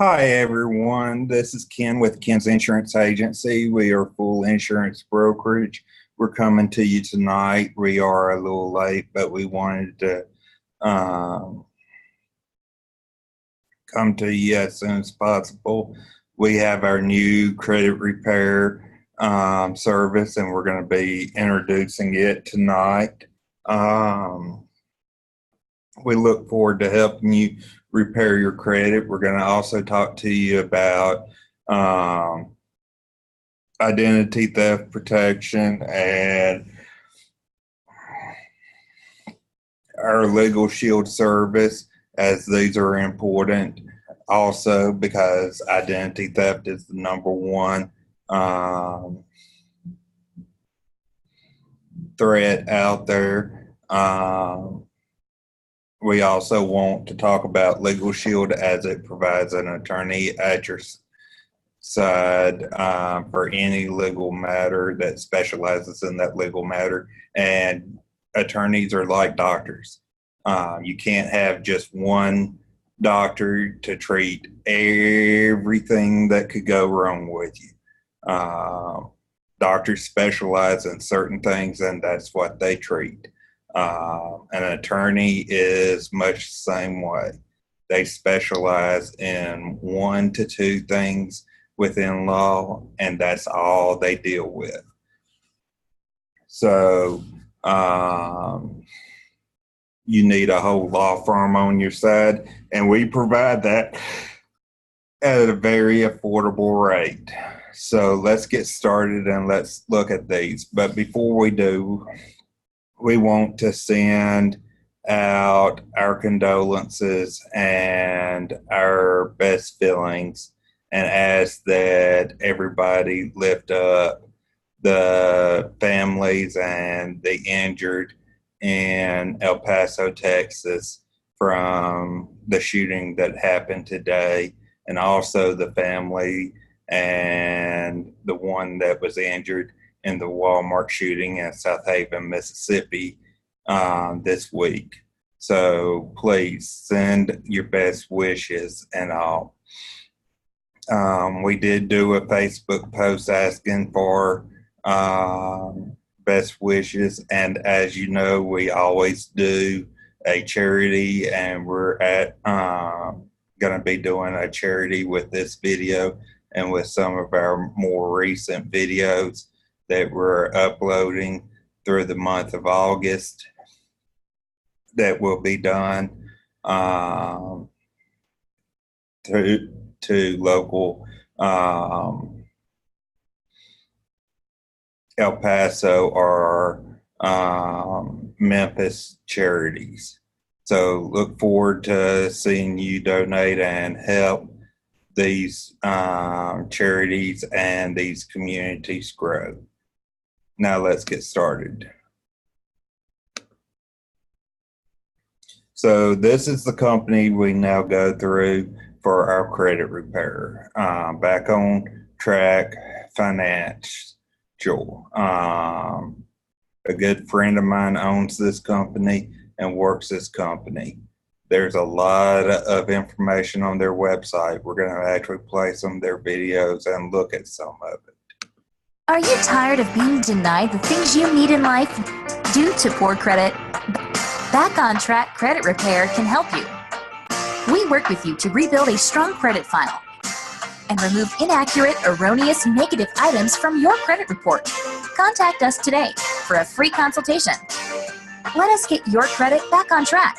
Hi, everyone. This is Ken with Ken's Insurance Agency. We are full insurance brokerage. We're coming to you tonight. We are a little late, but we wanted to come to you as soon as possible. We have our new credit repair service, and we're going to be introducing it tonight. We look forward to helping you repair your credit. We're going to also talk to you about identity theft protection and our Legal Shield service, as these are important also because identity theft is the number one threat out there. We also want to talk about Legal Shield as it provides an attorney at your side for any legal matter that specializes in that legal matter. And attorneys are like doctors. You can't have just one doctor to treat everything that could go wrong with you. Doctors specialize in certain things, and that's what they treat. An attorney is much the same way. They specialize in 1 to 2 things within law, and that's all they deal with. So you need a whole law firm on your side, and we provide that at a very affordable rate. So let's get started and let's look at these. But before we do, we want to send out our condolences and our best feelings and ask that everybody lift up the families and the injured in El Paso, Texas from the shooting that happened today, and also the family and the one that was injured in the Walmart shooting in South Haven, Mississippi this week. So please send your best wishes and all. We did do a Facebook post asking for best wishes, and as you know, we always do a charity, and we're going to be doing a charity with this video and with some of our more recent videos that we're uploading through the month of August that will be done to local El Paso or Memphis charities. So look forward to seeing you donate and help these charities and these communities grow. Now let's get started. So this is the company we now go through for our credit repair. Back on Track Financial. A good friend of mine owns this company and works this company. There's a lot of information on their website. We're going to actually play some of their videos and look at some of it. Are you tired of being denied the things you need in life due to poor credit? Back on Track Credit Repair can help you. We work with you to rebuild a strong credit file and remove inaccurate, erroneous, negative items from your credit report. Contact us today for a free consultation. Let us get your credit back on track.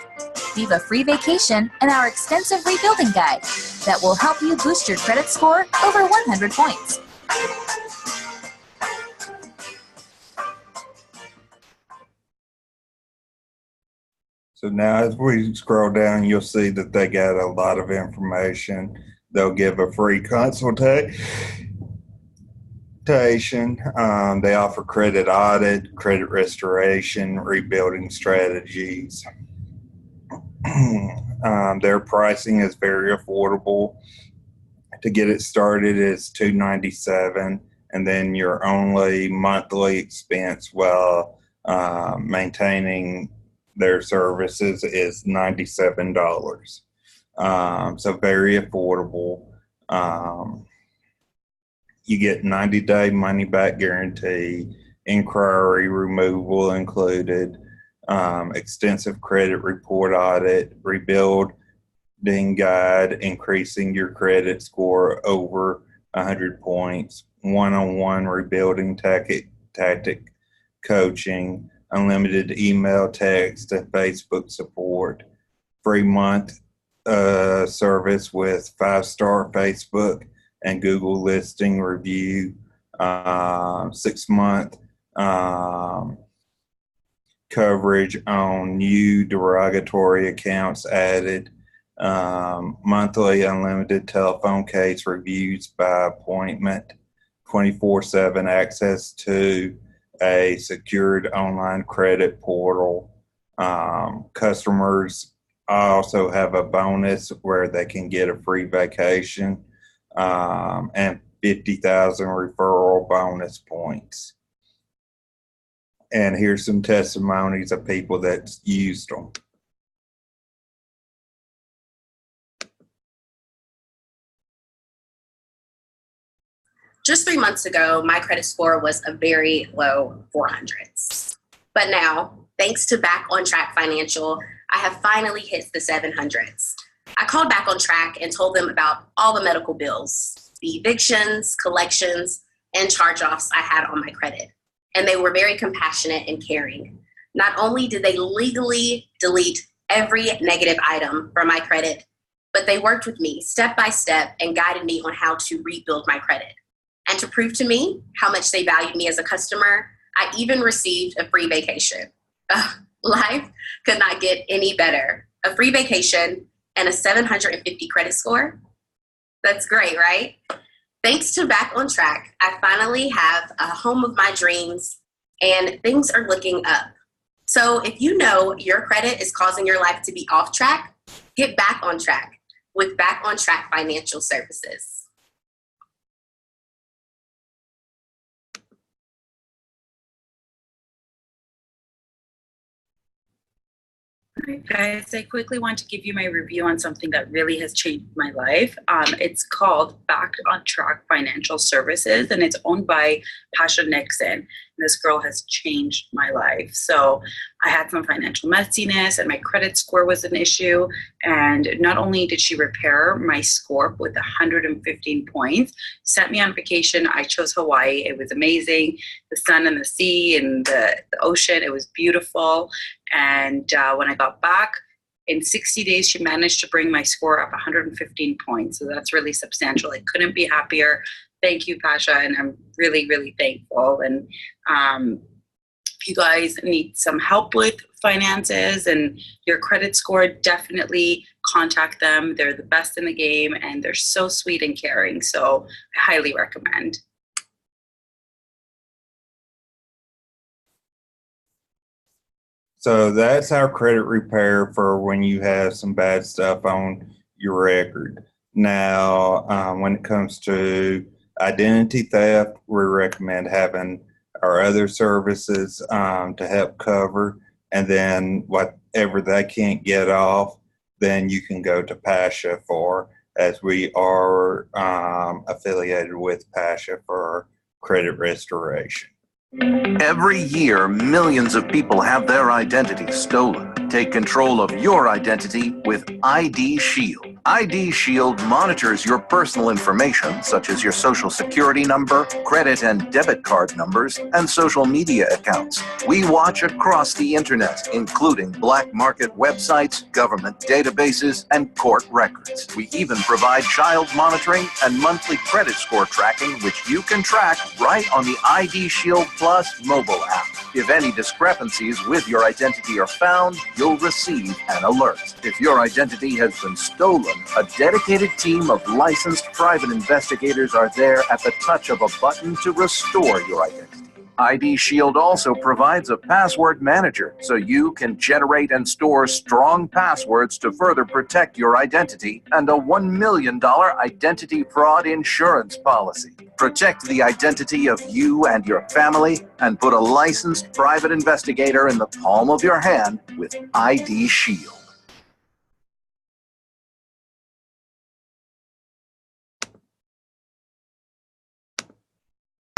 Leave a free vacation and our extensive rebuilding guide that will help you boost your credit score over 100 points. So now as we scroll down, you'll see that they got a lot of information. They'll give a free consultation. They offer credit audit, credit restoration, rebuilding strategies. Their pricing is very affordable. To get it started, it's $297, and then your only monthly expense while maintaining their services is $97. So very affordable. You get 90-day money-back guarantee, inquiry removal included, extensive credit report audit, rebuilding guide, increasing your credit score over 100 points, one-on-one rebuilding tactic coaching, unlimited email, text, and Facebook support, free month service with 5-star Facebook and Google listing review, 6-month coverage on new derogatory accounts added, monthly unlimited telephone case reviews by appointment, 24/7 access to a secured online credit portal. Customers also have a bonus where they can get a free vacation, and 50,000 referral bonus points. And here's some testimonies of people that used them. Just 3 months ago, my credit score was a very low 400s. But now, thanks to Back on Track Financial, I have finally hit the 700s. I called Back on Track and told them about all the medical bills, the evictions, collections, and charge-offs I had on my credit. And they were very compassionate and caring. Not only did they legally delete every negative item from my credit, but they worked with me step by step and guided me on how to rebuild my credit. And to prove to me how much they valued me as a customer, I even received a free vacation. Life could not get any better. A free vacation and a 750 credit score? That's great, right? Thanks to Back on Track, I finally have a home of my dreams and things are looking up. So if you know your credit is causing your life to be off track, get back on track with Back on Track Financial Services. All right, guys, I quickly want to give you my review on something that really has changed my life. It's called Back on Track Financial Services, and it's owned by Pasha Nixon. This girl has changed my life. So I had some financial messiness and my credit score was an issue. And not only did she repair my score with 115 points, sent me on vacation. I chose Hawaii. It was amazing. The sun and the sea and the ocean, it was beautiful. And when I got back, in 60 days, she managed to bring my score up 115 points. So that's really substantial. I couldn't be happier. Thank you, Pasha, and I'm really, really thankful. And if you guys need some help with finances and your credit score, definitely contact them. They're the best in the game, and they're so sweet and caring. So I highly recommend. So that's our credit repair for when you have some bad stuff on your record. Now, when it comes to identity theft, we recommend having our other services to help cover. And then whatever they can't get off, then you can go to Pasha for, as we are affiliated with Pasha for credit restoration. Every year, millions of people have their identities stolen. Take control of your identity with IDShield. IDShield monitors your personal information, such as your social security number, credit and debit card numbers, and social media accounts. We watch across the internet, including black market websites, government databases, and court records. We even provide child monitoring and monthly credit score tracking, which you can track right on the IDShield Plus mobile app. If any discrepancies with your identity are found, you'll receive an alert. If your identity has been stolen, a dedicated team of licensed private investigators are there at the touch of a button to restore your identity. IDShield also provides a password manager so you can generate and store strong passwords to further protect your identity, and a $1 million identity fraud insurance policy. Protect the identity of you and your family and put a licensed private investigator in the palm of your hand with IDShield.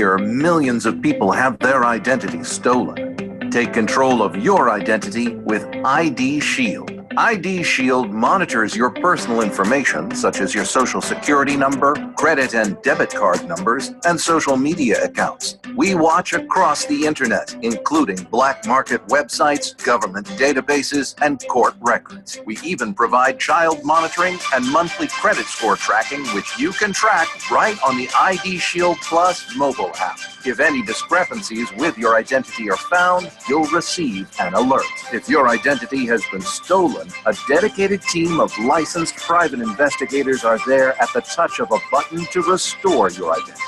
year, millions of people have their identities stolen. Take control of your identity with IDShield. IDShield monitors your personal information, such as your social security number, credit and debit card numbers, and social media accounts. We watch across the internet, including black market websites, government databases, and court records. We even provide child monitoring and monthly credit score tracking, which you can track right on the IDShield Plus mobile app. If any discrepancies with your identity are found, you'll receive an alert. If your identity has been stolen, a dedicated team of licensed private investigators are there at the touch of a button to restore your identity.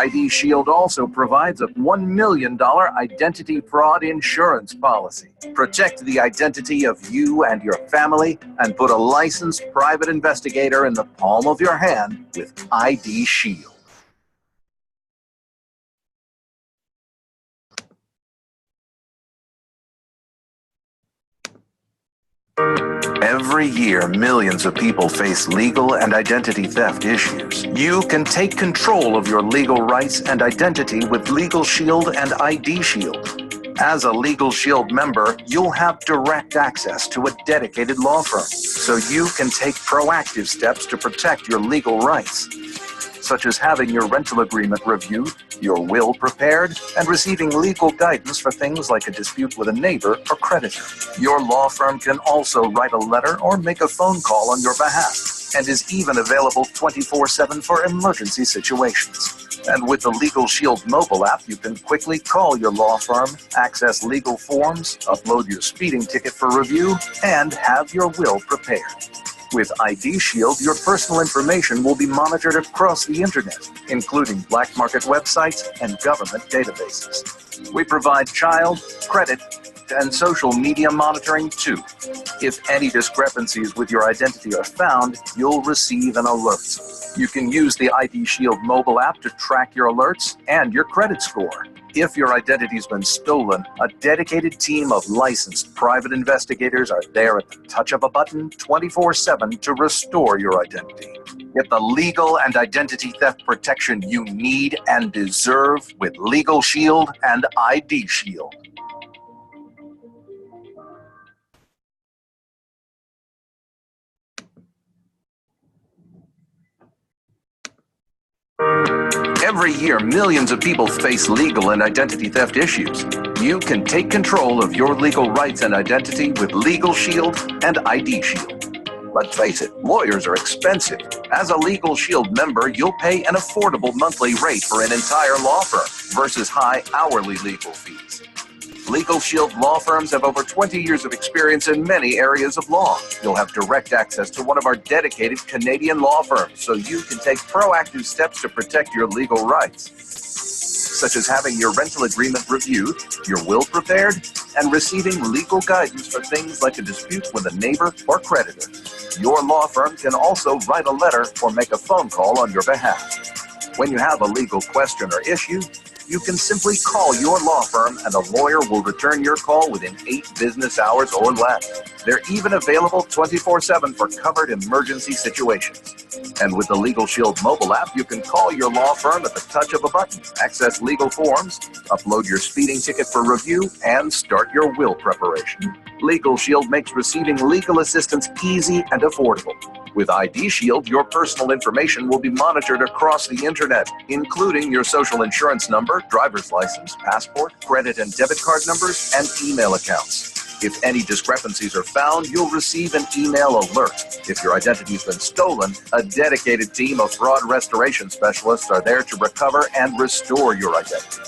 IDShield also provides a $1 million identity fraud insurance policy. Protect the identity of you and your family and put a licensed private investigator in the palm of your hand with IDShield. Every year, millions of people face legal and identity theft issues. You can take control of your legal rights and identity with LegalShield and IDShield. As a LegalShield member, you'll have direct access to a dedicated law firm, so you can take proactive steps to protect your legal rights, such as having your rental agreement reviewed, your will prepared, and receiving legal guidance for things like a dispute with a neighbor or creditor. Your law firm can also write a letter or make a phone call on your behalf, and is even available 24/7 for emergency situations. And with the LegalShield mobile app, you can quickly call your law firm, access legal forms, upload your speeding ticket for review, and have your will prepared. With IDShield, your personal information will be monitored across the internet, including black market websites and government databases. We provide child, credit, and social media monitoring too. If any discrepancies with your identity are found, you'll receive an alert. You can use the IDShield mobile app to track your alerts and your credit score. If your identity's been stolen, a dedicated team of licensed private investigators are there at the touch of a button 24/7 to restore your identity. Get the legal and identity theft protection you need and deserve with LegalShield and IDShield. Every year, millions of people face legal and identity theft issues. You can take control of your legal rights and identity with LegalShield and IDShield. Let's face it, lawyers are expensive. As a LegalShield member, you'll pay an affordable monthly rate for an entire law firm versus high hourly legal fees. LegalShield law firms have over 20 years of experience in many areas of law. You'll have direct access to one of our dedicated Canadian law firms, so you can take proactive steps to protect your legal rights, such as having your rental agreement reviewed, your will prepared, and receiving legal guidance for things like a dispute with a neighbor or creditor. Your law firm can also write a letter or make a phone call on your behalf. When you have a legal question or issue, you can simply call your law firm and a lawyer will return your call within 8 business hours or less. They're even available 24/7 for covered emergency situations. And with the LegalShield mobile app, you can call your law firm at the touch of a button, access legal forms, upload your speeding ticket for review, and start your will preparation. LegalShield makes receiving legal assistance easy and affordable. With IDShield, your personal information will be monitored across the internet, including your social insurance number, driver's license, passport, credit and debit card numbers, and email accounts. If any discrepancies are found, you'll receive an email alert. If your identity's been stolen, a dedicated team of fraud restoration specialists are there to recover and restore your identity.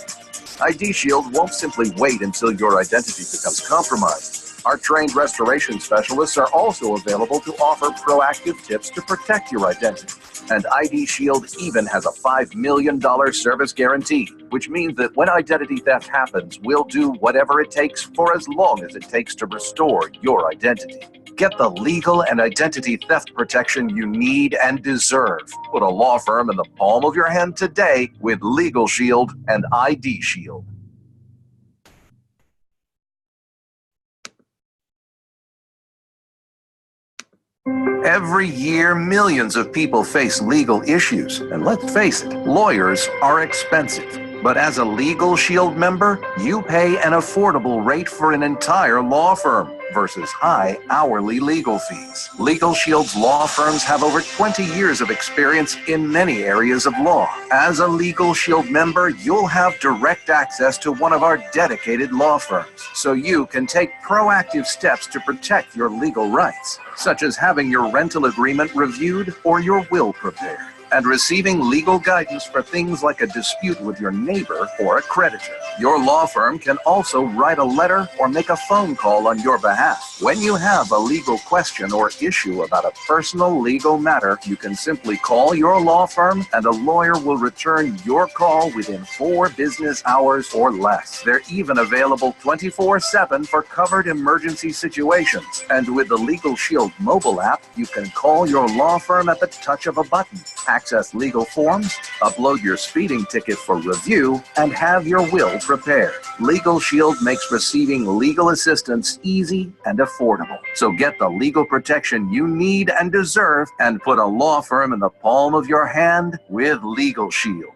IDShield won't simply wait until your identity becomes compromised. Our trained restoration specialists are also available to offer proactive tips to protect your identity. And IDShield even has a $5 million service guarantee, which means that when identity theft happens, we'll do whatever it takes for as long as it takes to restore your identity. Get the legal and identity theft protection you need and deserve. Put a law firm in the palm of your hand today with LegalShield and IDShield. Every year, millions of people face legal issues. And let's face it, lawyers are expensive. But as a Legal Shield member, you pay an affordable rate for an entire law firm versus high hourly legal fees. Legal Shield's law firms have over 20 years of experience in many areas of law. As a Legal Shield member, you'll have direct access to one of our dedicated law firms, so you can take proactive steps to protect your legal rights, such as having your rental agreement reviewed or your will prepared, and receiving legal guidance for things like a dispute with your neighbor or a creditor. Your law firm can also write a letter or make a phone call on your behalf. When you have a legal question or issue about a personal legal matter, you can simply call your law firm and a lawyer will return your call within 4 business hours or less. They're even available 24/7 for covered emergency situations. And with the Legal Shield mobile app, you can call your law firm at the touch of a button, access legal forms, upload your speeding ticket for review, and have your will prepared. Legal Shield makes receiving legal assistance easy and affordable. So get the legal protection you need and deserve and put a law firm in the palm of your hand with Legal Shield.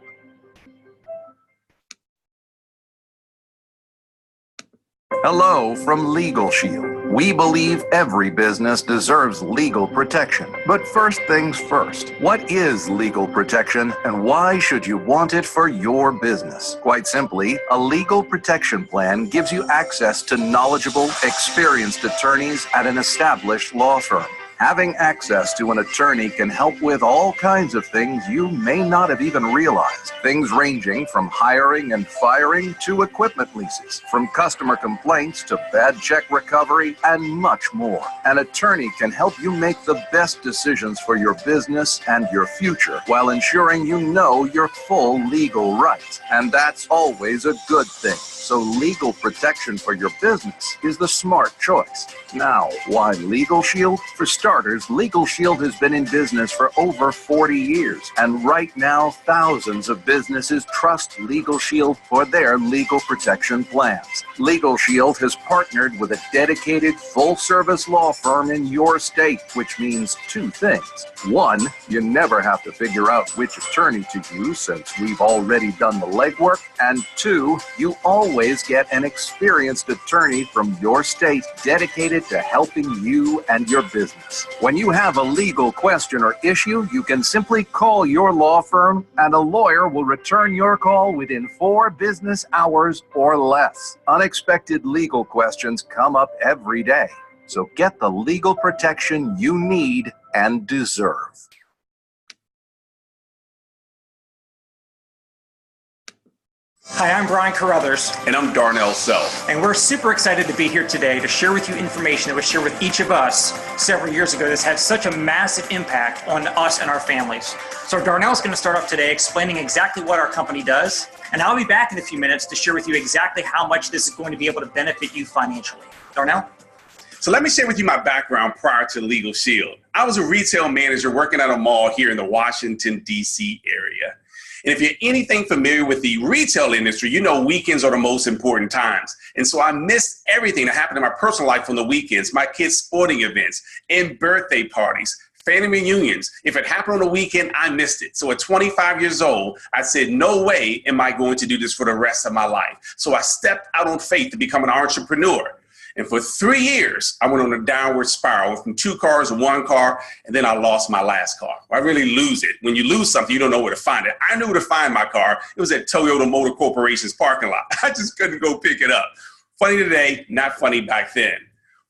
Hello from Legal Shield. We believe every business deserves legal protection. But first things first, what is legal protection and why should you want it for your business? Quite simply, a legal protection plan gives you access to knowledgeable, experienced attorneys at an established law firm. Having access to an attorney can help with all kinds of things you may not have even realized. Things ranging from hiring and firing to equipment leases, from customer complaints to bad check recovery, and much more. An attorney can help you make the best decisions for your business and your future while ensuring you know your full legal rights. And that's always a good thing. So legal protection for your business is the smart choice. Now, why Legal Shield? For starters, Legal Shield has been in business for over 40 years. And right now, thousands of businesses trust Legal Shield for their legal protection plans. Legal Shield has partnered with a dedicated full-service law firm in your state, which means 2 things. 1, you never have to figure out which attorney to use since we've already done the legwork. And 2, you always get an experienced attorney from your state dedicated to helping you and your business. When you have a legal question or issue, you can simply call your law firm and a lawyer will return your call within 4 business hours or less. Unexpected legal questions come up every day. So get the legal protection you need and deserve. Hi, I'm Brian Carruthers. And I'm Darnell Self. And we're super excited to be here today to share with you information that was shared with each of us several years ago that's had such a massive impact on us and our families. So Darnell's going to start off today explaining exactly what our company does, and I'll be back in a few minutes to share with you exactly how much this is going to be able to benefit you financially. Darnell? So let me share with you my background prior to Legal Shield. I was a retail manager working at a mall here in the Washington, D.C. area. And if you're anything familiar with the retail industry, you know weekends are the most important times. And so I missed everything that happened in my personal life on the weekends, my kids' sporting events and birthday parties, family reunions. If it happened on the weekend, I missed it. So at 25 years old, I said, no way am I going to do this for the rest of my life. So I stepped out on faith to become an entrepreneur. And for 3 years, I went on a downward spiral from 2 cars to 1 car, and then I lost my last car. I really lose it. When you lose something, you don't know where to find it. I knew where to find my car. It was at Toyota Motor Corporation's parking lot. I just couldn't go pick it up. Funny today, not funny back then.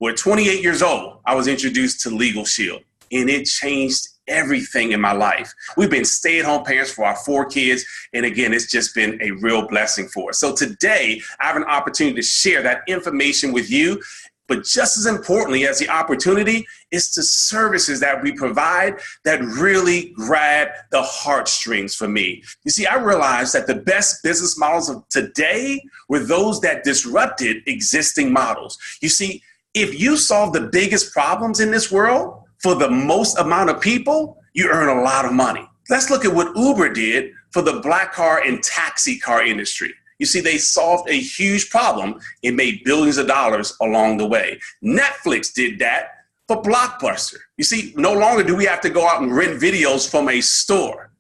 Well, at 28 years old, I was introduced to Legal Shield, and it changed everything in my life. We've been stay-at-home parents for our 4 kids, and again, it's just been a real blessing for us. So today, I have an opportunity to share that information with you, but just as importantly as the opportunity is the services that we provide that really grab the heartstrings for me. You see, I realized that the best business models of today were those that disrupted existing models. You see, if you solve the biggest problems in this world, for the most amount of people, you earn a lot of money. Let's look at what Uber did for the black car and taxi car industry. You see, they solved a huge problem and made billions of dollars along the way. Netflix did that for Blockbuster. You see, no longer do we have to go out and rent videos from a store.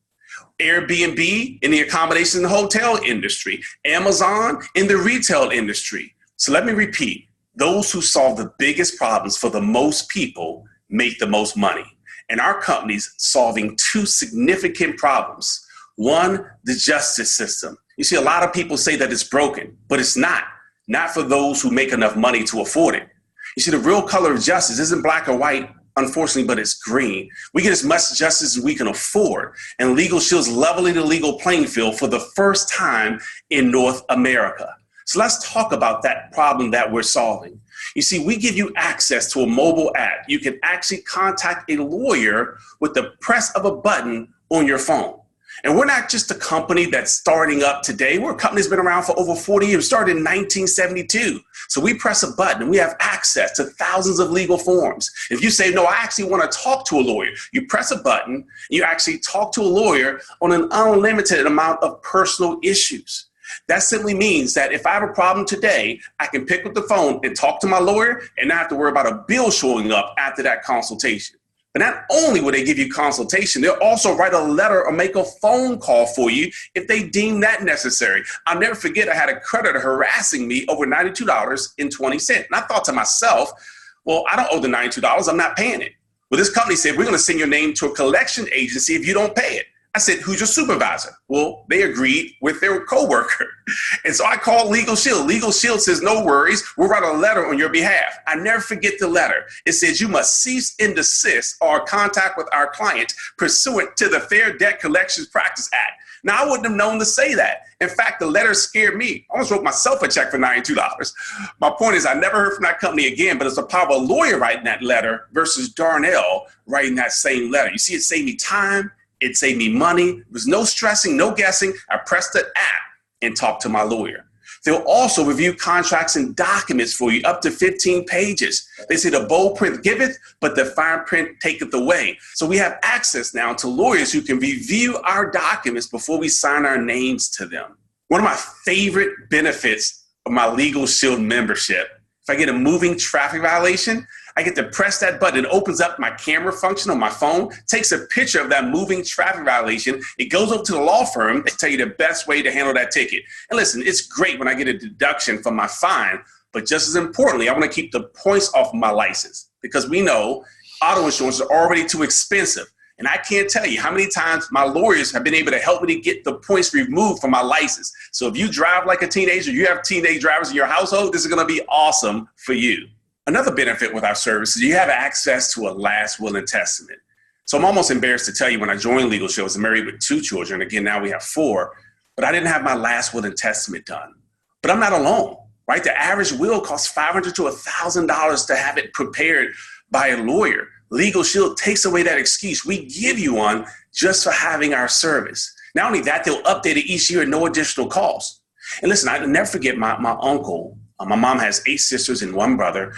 Airbnb in the accommodation and hotel industry, Amazon in the retail industry. So let me repeat, those who solve the biggest problems for the most people make the most money. And our company's solving two significant problems. One, the justice system. You see, a lot of people say that it's broken, but it's not for those who make enough money to afford it. You see, the real color of justice isn't black or white, unfortunately, but it's green. We get as much justice as we can afford, and Legal Shield's leveling the legal playing field for the first time in North America. So let's talk about that problem that we're solving. You see, we give you access to a mobile app. You can actually contact a lawyer with the press of a button on your phone. And we're not just a company that's starting up today. We're a company that's been around for over 40 years, started in 1972. So we press a button and we have access to thousands of legal forms. If you say, no, I actually want to talk to a lawyer, you press a button, and you actually talk to a lawyer on an unlimited amount of personal issues. That simply means that if I have a problem today, I can pick up the phone and talk to my lawyer and not have to worry about a bill showing up after that consultation. But not only will they give you consultation, they'll also write a letter or make a phone call for you if they deem that necessary. I'll never forget, I had a creditor harassing me over $92.20. And I thought to myself, well, I don't owe the $92. I'm not paying it. Well, this company said, we're going to send your name to a collection agency if you don't pay it. I said, who's your supervisor? Well, they agreed with their coworker. And so I called Legal Shield. Legal Shield says, no worries, we'll write a letter on your behalf. I never forget the letter. It says, you must cease and desist our contact with our client pursuant to the Fair Debt Collections Practice Act. Now, I wouldn't have known to say that. In fact, the letter scared me. I almost wrote myself a check for $92. My point is, I never heard from that company again, but it's the power of a lawyer writing that letter versus Darnell writing that same letter. You see, it saved me time. It saved me money. There was no stressing, no guessing. I pressed the app and talked to my lawyer. They'll also review contracts and documents for you up to 15 pages. They say the bold print giveth, but the fine print taketh away. So we have access now to lawyers who can review our documents before we sign our names to them. One of my favorite benefits of my Legal Shield membership, if I get a moving traffic violation, I get to press that button. It opens up my camera function on my phone, takes a picture of that moving traffic violation. It goes over to the law firm to tell you the best way to handle that ticket. And listen, it's great when I get a deduction from my fine, but just as importantly, I want to keep the points off of my license because we know auto insurance is already too expensive. And I can't tell you how many times my lawyers have been able to help me to get the points removed from my license. So if you drive like a teenager, you have teenage drivers in your household, this is going to be awesome for you. Another benefit with our service is you have access to a last will and testament. So I'm almost embarrassed to tell you when I joined Legal Shield, I was married with 2 children. Again, now we have 4, but I didn't have my last will and testament done. But I'm not alone, right? The average will costs $500 to $1,000 to have it prepared by a lawyer. Legal Shield takes away that excuse. We give you one just for having our service. Not only that, they'll update it each year at no additional cost. And listen, I'll never forget my uncle. My mom has 8 sisters and 1 brother.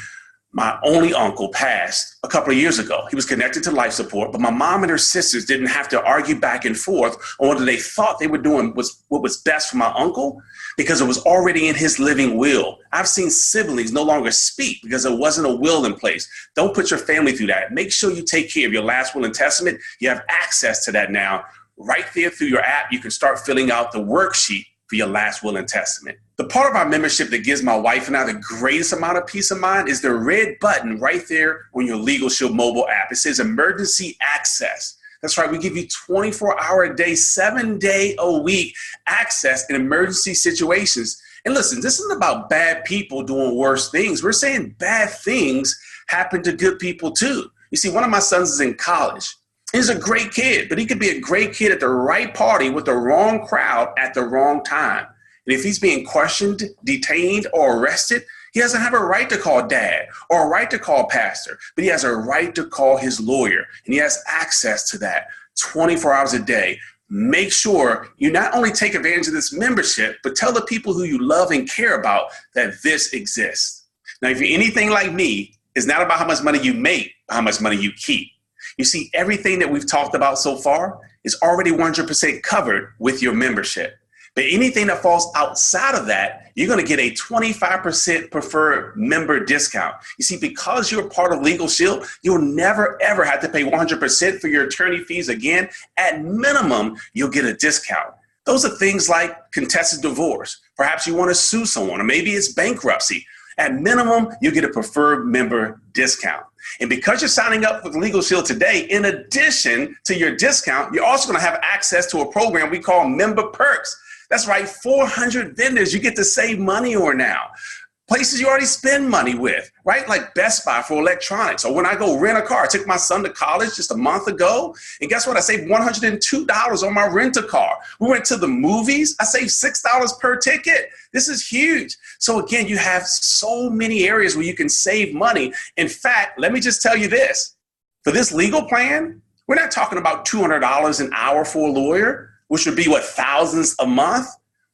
My only uncle passed a couple of years ago. He was connected to life support, but my mom and her sisters didn't have to argue back and forth on whether they thought they were doing what was best for my uncle because it was already in his living will. I've seen siblings no longer speak because there wasn't a will in place. Don't put your family through that. Make sure you take care of your last will and testament. You have access to that now. Right there through your app, you can start filling out the worksheet for your last will and testament. The part of our membership that gives my wife and I the greatest amount of peace of mind is the red button right there on your Legal Shield mobile app. It says emergency access. That's right, we give you 24-hour-a-day, 7-day-a-week access in emergency situations. And listen, this isn't about bad people doing worse things. We're saying bad things happen to good people too. You see, one of my sons is in college. He's a great kid, but he could be a great kid at the right party with the wrong crowd at the wrong time. And if he's being questioned, detained, or arrested, he doesn't have a right to call dad or a right to call pastor, but he has a right to call his lawyer, and he has access to that 24 hours a day. Make sure you not only take advantage of this membership, but tell the people who you love and care about that this exists. Now, if you're anything like me, it's not about how much money you make, but how much money you keep. You see, everything that we've talked about so far is already 100% covered with your membership. But anything that falls outside of that, you're going to get a 25% preferred member discount. You see, because you're part of Legal Shield, you'll never, ever have to pay 100% for your attorney fees again. At minimum, you'll get a discount. Those are things like contested divorce. Perhaps you want to sue someone, or maybe it's bankruptcy. At minimum, you'll get a preferred member discount. And because you're signing up with Legal Shield today, in addition to your discount, you're also going to have access to a program we call Member Perks. That's right, 400 vendors you get to save money on now. Places you already spend money with, right? Like Best Buy for electronics. Or when I go rent a car, I took my son to college just a month ago. And guess what? I saved $102 on my rent-a-car. We went to the movies. I saved $6 per ticket. This is huge. So again, you have so many areas where you can save money. In fact, let me just tell you this. For this legal plan, we're not talking about $200 an hour for a lawyer, which would be what, thousands a month?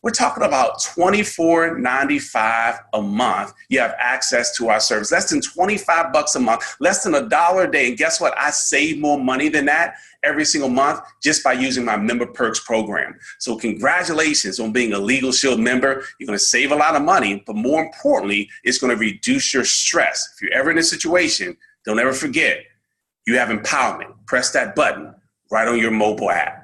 We're talking about $24.95 a month. You have access to our service. Less than $25 a month, less than $1 a day. And guess what? I save more money than that every single month just by using my Member Perks program. So congratulations on being a Legal Shield member. You're going to save a lot of money, but more importantly, it's going to reduce your stress. If you're ever in a situation, don't ever forget, you have empowerment. Press that button right on your mobile app.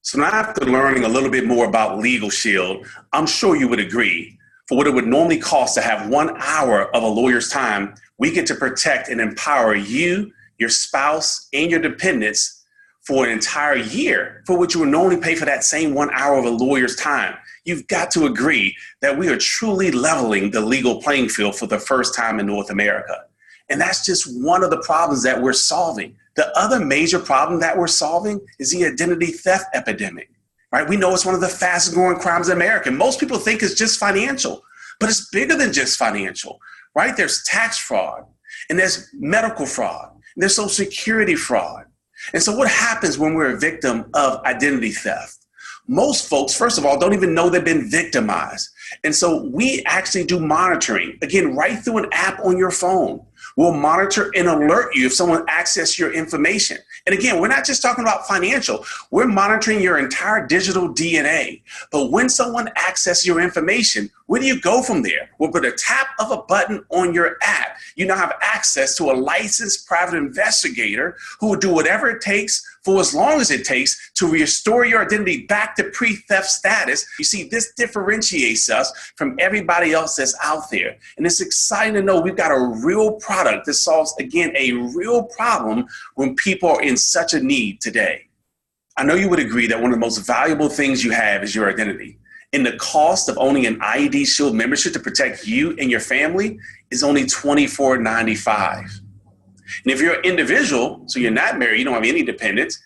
So now after learning a little bit more about Legal Shield, I'm sure you would agree, for what it would normally cost to have 1 hour of a lawyer's time, we get to protect and empower you, your spouse, and your dependents for an entire year, for which you would normally pay for that same 1 hour of a lawyer's time. You've got to agree that we are truly leveling the legal playing field for the first time in North America. And that's just one of the problems that we're solving. The other major problem that we're solving is the identity theft epidemic, right? We know it's one of the fastest growing crimes in America. Most people think it's just financial, but it's bigger than just financial, right? There's tax fraud, and there's medical fraud, and there's social security fraud. And so what happens when we're a victim of identity theft? Most folks, first of all, don't even know they've been victimized. And so we actually do monitoring, again, right through an app on your phone. We'll monitor and alert you if someone accesses your information. And again, we're not just talking about financial. We're monitoring your entire digital DNA. But when someone accesses your information, where do you go from there? Well, with a tap of a button on your app, you now have access to a licensed private investigator who will do whatever it takes for as long as it takes to restore your identity back to pre-theft status. You see, this differentiates us from everybody else that's out there. And it's exciting to know we've got a real product that solves, again, a real problem when people are in such a need today. I know you would agree that one of the most valuable things you have is your identity. And the cost of owning an IDShield membership to protect you and your family is only $24.95. And if you're an individual, so you're not married, you don't have any dependents,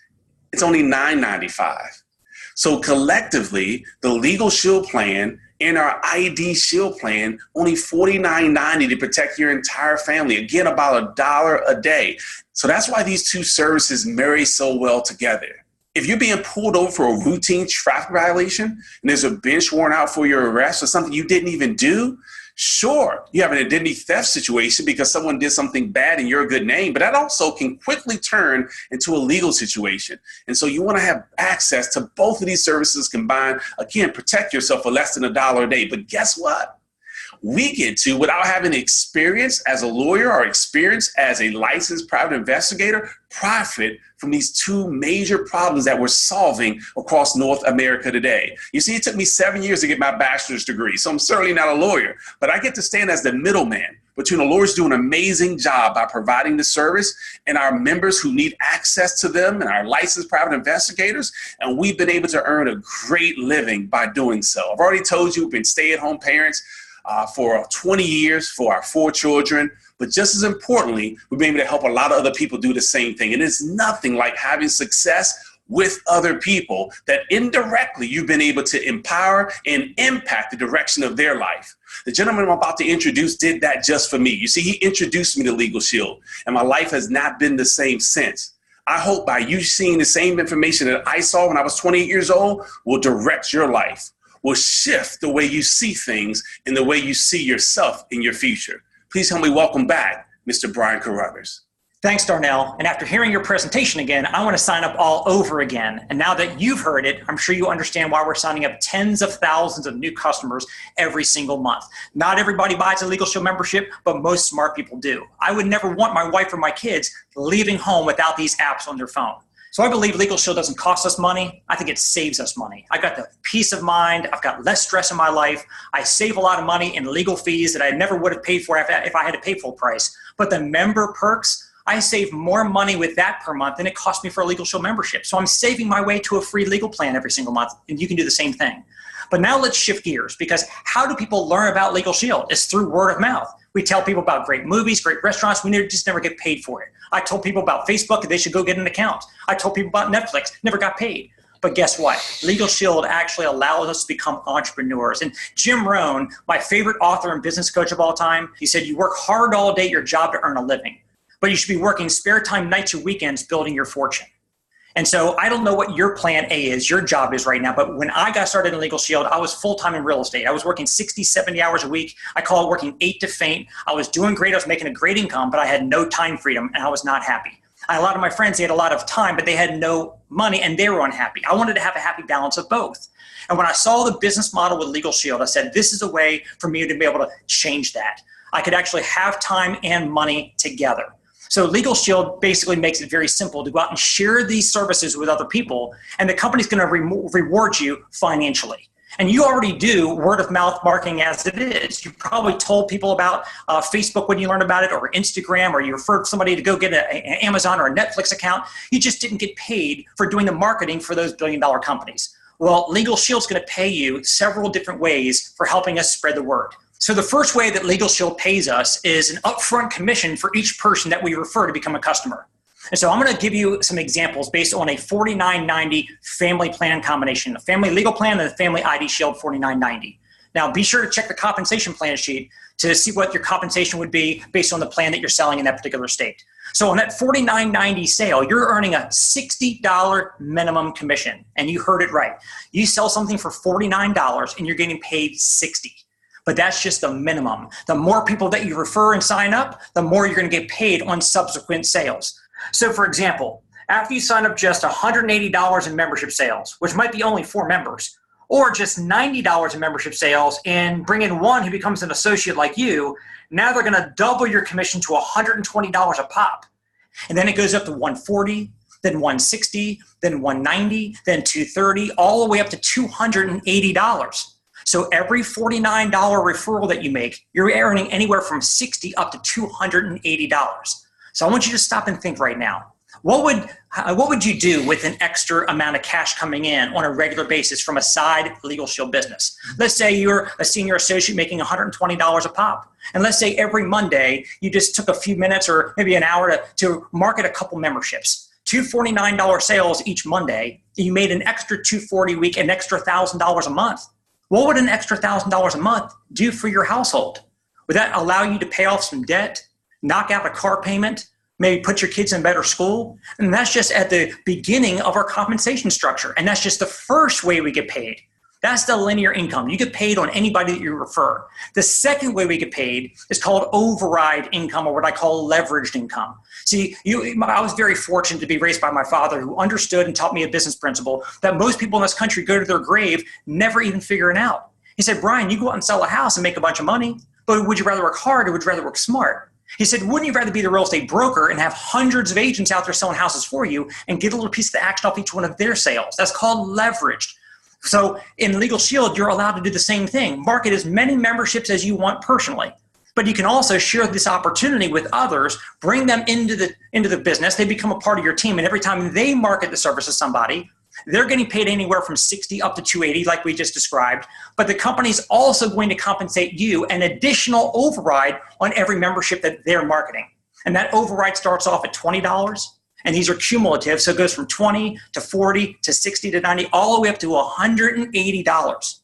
it's only $9.95. So collectively, the Legal Shield plan and our IDShield plan, only $49.90 to protect your entire family. Again, about $1 a day. So that's why these two services marry so well together. If you're being pulled over for a routine traffic violation and there's a bench warrant out for your arrest or something you didn't even do, sure, you have an identity theft situation because someone did something bad in your good name, but that also can quickly turn into a legal situation. And so you want to have access to both of these services combined. Again, protect yourself for less than $1 a day. But guess what? We get to, without having experience as a lawyer or experience as a licensed private investigator, profit from these two major problems that we're solving across North America today. You see, it took me 7 years to get my bachelor's degree, so I'm certainly not a lawyer, but I get to stand as the middleman between the lawyers doing an amazing job by providing the service and our members who need access to them and our licensed private investigators, and we've been able to earn a great living by doing so. I've already told you we've been stay-at-home parents for 20 years for our 4 children. But just as importantly, we've been able to help a lot of other people do the same thing. And it's nothing like having success with other people that indirectly you've been able to empower and impact the direction of their life. The gentleman I'm about to introduce did that just for me. You see, he introduced me to Legal Shield, and my life has not been the same since. I hope by you seeing the same information that I saw when I was 28 years old will direct your life, will shift the way you see things and the way you see yourself in your future. Please help me welcome back Mr. Brian Carruthers. Thanks, Darnell. And after hearing your presentation again, I want to sign up all over again. And now that you've heard it, I'm sure you understand why we're signing up tens of thousands of new customers every single month. Not everybody buys a Legal Shield membership, but most smart people do. I would never want my wife or my kids leaving home without these apps on their phone. So I believe Legal Shield doesn't cost us money. I think it saves us money. I got the peace of mind. I've got less stress in my life. I save a lot of money in legal fees that I never would have paid for if I had to pay full price. But the member perks, I save more money with that per month than it cost me for a Legal Shield membership. So I'm saving my way to a free legal plan every single month, and you can do the same thing. But now let's shift gears, because how do people learn about Legal Shield? It's through word of mouth. We tell people about great movies, great restaurants. We just never get paid for it. I told people about Facebook that they should go get an account. I told people about Netflix, never got paid. But guess what? Legal Shield actually allows us to become entrepreneurs. And Jim Rohn, my favorite author and business coach of all time, he said, you work hard all day at your job to earn a living, but you should be working spare time, nights, or weekends building your fortune. And so I don't know what your plan A is, your job is right now, but when I got started in Legal Shield, I was full-time in real estate. I was working 60, 70 hours a week. I call it working 8 to faint. I was doing great. I was making a great income, but I had no time freedom, and I was not happy. A lot of my friends, they had a lot of time, but they had no money, and they were unhappy. I wanted to have a happy balance of both. And when I saw the business model with Legal Shield, I said, this is a way for me to be able to change that. I could actually have time and money together. So Legal Shield basically makes it very simple to go out and share these services with other people, and the company's going to reward you financially. And you already do word of mouth marketing as it is. You probably told people about Facebook when you learned about it, or Instagram, or you referred somebody to go get an Amazon or a Netflix account. You just didn't get paid for doing the marketing for those billion-dollar companies. Well, Legal Shield's going to pay you several different ways for helping us spread the word. So the first way that Legal Shield pays us is an upfront commission for each person that we refer to become a customer. And so I'm going to give you some examples based on a $49.90 family plan combination, a family legal plan and a family IDShield $49.90. Now be sure to check the compensation plan sheet to see what your compensation would be based on the plan that you're selling in that particular state. So on that $49.90 sale, you're earning a $60 minimum commission. And you heard it right. You sell something for $49 and you're getting paid $60. But that's just the minimum. The more people that you refer and sign up, the more you're going to get paid on subsequent sales. So for example, after you sign up just $180 in membership sales, which might be only 4 members, or just $90 in membership sales and bring in one who becomes an associate like you, now they're going to double your commission to $120 a pop. And then it goes up to $140, then $160, then $190, then $230, all the way up to $280. So every $49 referral that you make, you're earning anywhere from $60 up to $280. So I want you to stop and think right now. What would you do with an extra amount of cash coming in on a regular basis from a side Legal Shield business? Let's say you're a senior associate making $120 a pop. And let's say every Monday you just took a few minutes or maybe an hour to market a couple memberships. Two $49 sales each Monday. You made an extra $240 a week, an extra $1,000 a month. What would an extra $1,000 a month do for your household? Would that allow you to pay off some debt, knock out a car payment, maybe put your kids in better school? And that's just at the beginning of our compensation structure. And that's just the first way we get paid. That's the linear income. You get paid on anybody that you refer. The second way we get paid is called override income, or what I call leveraged income. See, I was very fortunate to be raised by my father, who understood and taught me a business principle that most people in this country go to their grave never even figuring out. He said, Brian, you go out and sell a house and make a bunch of money, but would you rather work hard or would you rather work smart? He said, wouldn't you rather be the real estate broker and have hundreds of agents out there selling houses for you and get a little piece of the action off each one of their sales? That's called leveraged. So in Legal Shield, you're allowed to do the same thing. Market as many memberships as you want personally. But you can also share this opportunity with others, bring them into the business. They become a part of your team. And every time they market the service to somebody, they're getting paid anywhere from $60 up to $280, like we just described. But the company's also going to compensate you an additional override on every membership that they're marketing. And that override starts off at $20. And these are cumulative, so it goes from 20 to 40 to 60 to 90, all the way up to $180.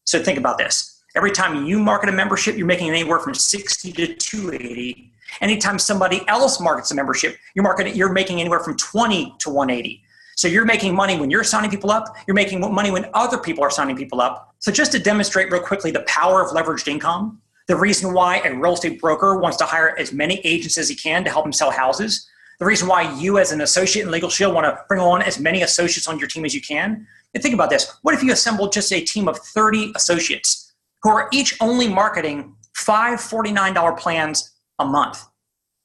So think about this. Every time you market a membership, you're making anywhere from 60 to 280. Anytime somebody else markets a membership, you're making anywhere from 20 to 180. So you're making money when you're signing people up. You're making money when other people are signing people up. So just to demonstrate real quickly the power of leveraged income, the reason why a real estate broker wants to hire as many agents as he can to help him sell houses. The reason why you as an associate in Legal Shield want to bring on as many associates on your team as you can. And think about this. What if you assembled just a team of 30 associates who are each only marketing 5 $49 plans a month?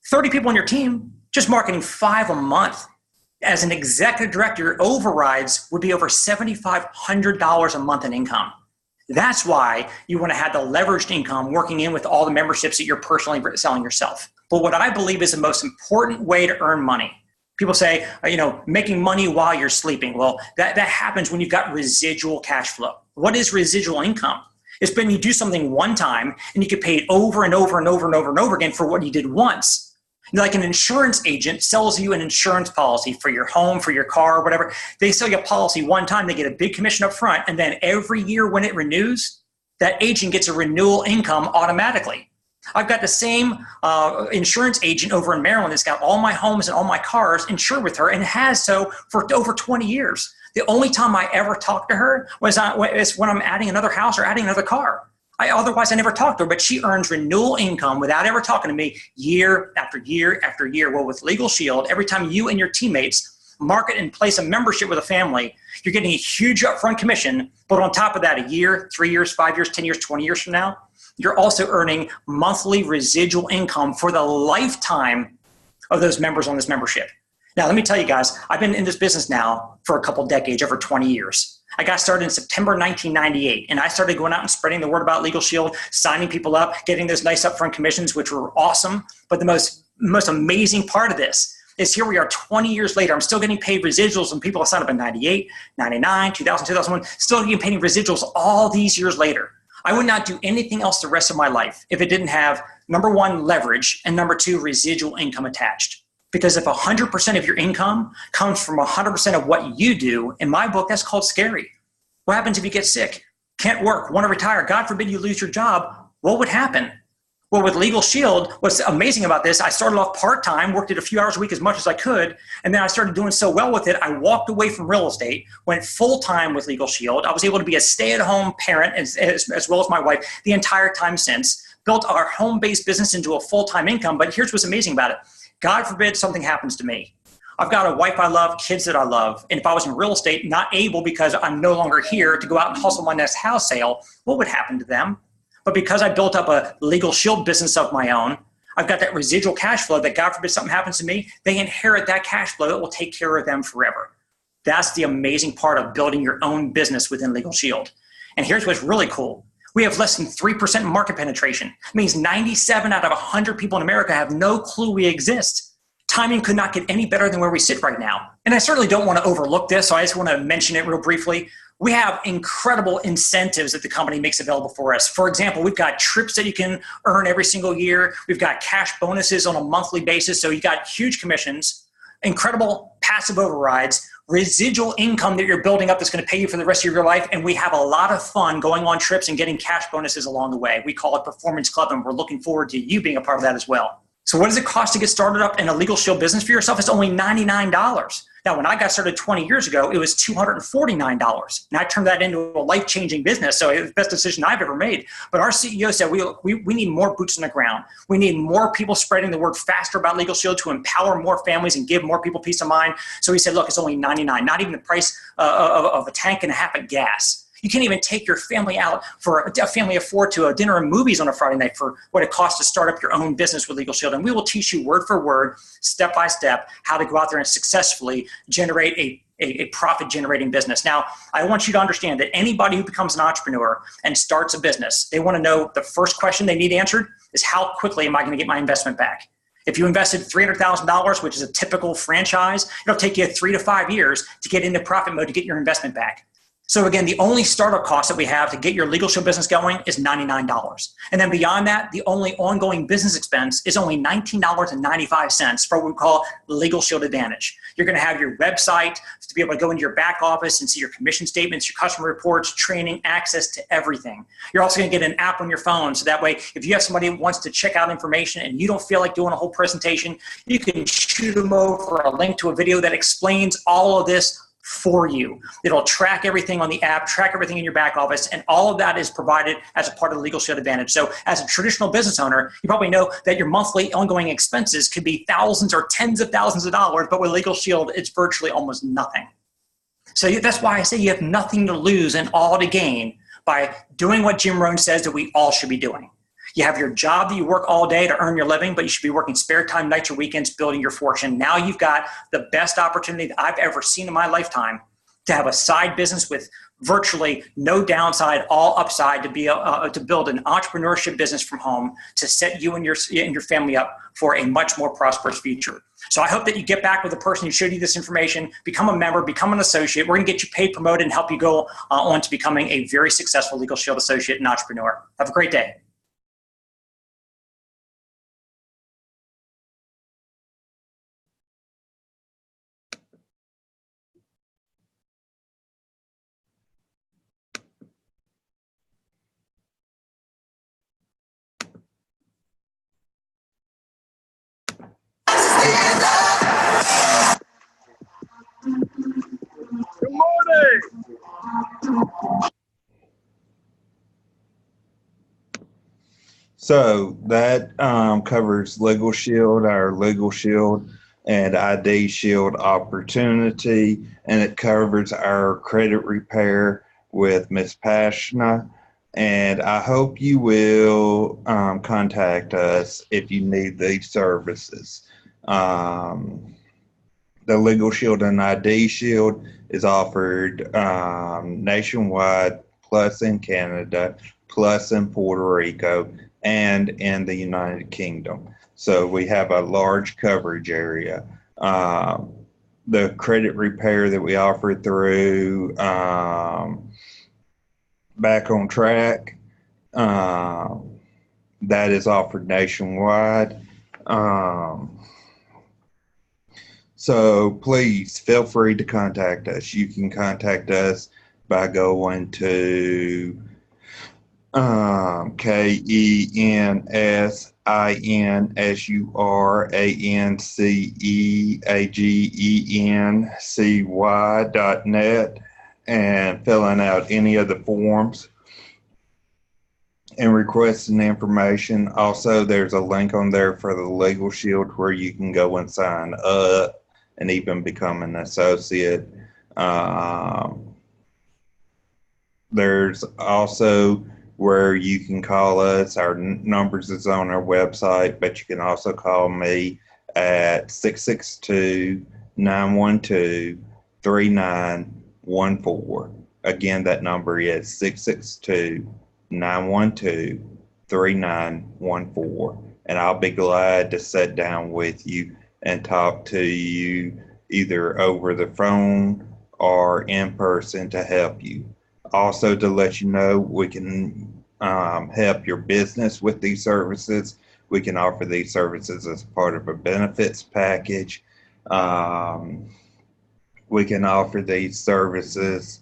30 people on your team, just marketing 5 a month. As an executive director, your overrides would be over $7,500 a month in income. That's why you want to have the leveraged income working in with all the memberships that you're personally selling yourself. But what I believe is the most important way to earn money. People say, making money while you're sleeping. Well, that happens when you've got residual cash flow. What is residual income? It's when you do something one time and you get paid over and over and over and over and over again for what you did once. Like an insurance agent sells you an insurance policy for your home, for your car, whatever. They sell you a policy one time, they get a big commission up front, and then every year when it renews, that agent gets a renewal income automatically. I've got the same insurance agent over in Maryland that's got all my homes and all my cars insured with her and has so for over 20 years. The only time I ever talked to her was when I'm adding another house or adding another car. Otherwise, I never talked to her, but she earns renewal income without ever talking to me year after year after year. Well, with Legal Shield, every time you and your teammates market and place a membership with a family, you're getting a huge upfront commission. But on top of that, a year, 3 years, 5 years, 10 years, 20 years from now, you're also earning monthly residual income for the lifetime of those members on this membership. Now, let me tell you guys, I've been in this business now for a couple decades, over 20 years. I got started in September 1998, and I started going out and spreading the word about Legal Shield, signing people up, getting those nice upfront commissions, which were awesome. But the most amazing part of this is here we are 20 years later. I'm still getting paid residuals when people signed up in 98, 99, 2000, 2001, still getting paid residuals all these years later. I would not do anything else the rest of my life if it didn't have, number one, leverage, and number two, residual income attached. Because if 100% of your income comes from 100% of what you do, in my book, that's called scary. What happens if you get sick, can't work, want to retire, God forbid you lose your job? What would happen? Well, with Legal Shield, what's amazing about this, I started off part-time, worked it a few hours a week as much as I could, and then I started doing so well with it, I walked away from real estate, went full-time with Legal Shield. I was able to be a stay-at-home parent as well as my wife the entire time since, built our home-based business into a full-time income. But here's what's amazing about it. God forbid something happens to me. I've got a wife I love, kids that I love, and if I was in real estate, not able because I'm no longer here to go out and hustle my next house sale, what would happen to them? But because I built up a Legal Shield business of my own, I've got that residual cash flow that God forbid something happens to me, they inherit that cash flow that will take care of them forever. That's the amazing part of building your own business within Legal Shield. And here's what's really cool. We have less than 3% market penetration. It means 97 out of 100 people in America have no clue we exist. Timing could not get any better than where we sit right now. And I certainly don't want to overlook this, so I just want to mention it real briefly. We have incredible incentives that the company makes available for us. For example, we've got trips that you can earn every single year. We've got cash bonuses on a monthly basis, so you got huge commissions, incredible passive overrides, residual income that you're building up that's going to pay you for the rest of your life. And we have a lot of fun going on trips and getting cash bonuses along the way. We call it Performance Club, and we're looking forward to you being a part of that as well. So what does it cost to get started up in a Legal Shield business for yourself? It's only $99. Now, when I got started 20 years ago, it was $249. And I turned that into a life-changing business. So it was the best decision I've ever made. But our CEO said we need more boots on the ground. We need more people spreading the word faster about Legal Shield to empower more families and give more people peace of mind. So he said, look, it's only $99, not even the price of a tank and a half of gas. You can't even take your family out for a family of four to a dinner and movies on a Friday night for what it costs to start up your own business with Legal Shield. And we will teach you word for word, step by step, how to go out there and successfully generate a profit-generating business. Now, I want you to understand that anybody who becomes an entrepreneur and starts a business, they want to know the first question they need answered is how quickly am I going to get my investment back? If you invested $300,000, which is a typical franchise, it'll take you 3 to 5 years to get into profit mode to get your investment back. So again, the only startup cost that we have to get your Legal Shield business going is $99. And then beyond that, the only ongoing business expense is only $19.95 for what we call Legal Shield Advantage. You're going to have your website to be able to go into your back office and see your commission statements, your customer reports, training, access to everything. You're also going to get an app on your phone. So that way, if you have somebody who wants to check out information and you don't feel like doing a whole presentation, you can shoot them over a link to a video that explains all of this for you. It'll track everything on the app, track everything in your back office, and all of that is provided as a part of the Legal Shield Advantage. So as a traditional business owner, you probably know that your monthly ongoing expenses could be thousands or tens of thousands of dollars, but with Legal Shield, it's virtually almost nothing. So that's why I say you have nothing to lose and all to gain by doing what Jim Rohn says that we all should be doing. You have your job that you work all day to earn your living, but you should be working spare time, nights or weekends, building your fortune. Now you've got the best opportunity that I've ever seen in my lifetime to have a side business with virtually no downside, all upside, to be to build an entrepreneurship business from home to set you and your family up for a much more prosperous future. So I hope that you get back with the person who showed you this information, become a member, become an associate. We're going to get you paid, promoted, and help you go on to becoming a very successful Legal Shield associate and entrepreneur. Have a great day. Good morning. So that covers Legal Shield, our Legal Shield and IDShield opportunity, and it covers our credit repair with Miss Pashna. And I hope you will contact us if you need these services. The Legal Shield and IDShield is offered nationwide, plus in Canada, plus in Puerto Rico, and in the United Kingdom. So we have a large coverage area. The credit repair that we offer through Back on Track, that is offered nationwide. So please feel free to contact us. You can contact us by going to KenSurancEAgency.net and filling out any of the forms and requesting information. Also, there's a link on there for the Legal Shield where you can go and sign up and even become an associate. There's also where you can call us. Our numbers is on our website, but you can also call me at 662-912-3914. Again, that number is 662-912-3914. And I'll be glad to sit down with you and talk to you either over the phone or in person to help you. Also, to let you know, we can help your business with these services. We can offer these services as part of a benefits package. We can offer these services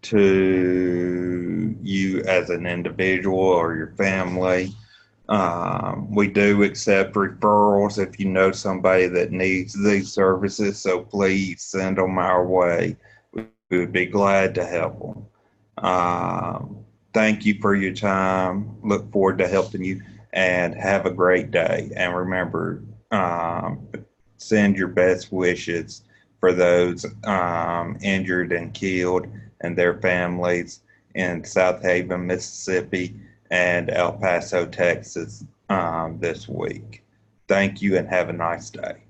to you as an individual or your family. We do accept referrals if you know somebody that needs these services, so please send them our way. We would be glad to help them. Thank you for your time. Look forward to helping you, and have a great day. And remember, send your best wishes for those injured and killed and their families in South Haven, Mississippi, and El Paso, Texas this week. Thank you and have a nice day.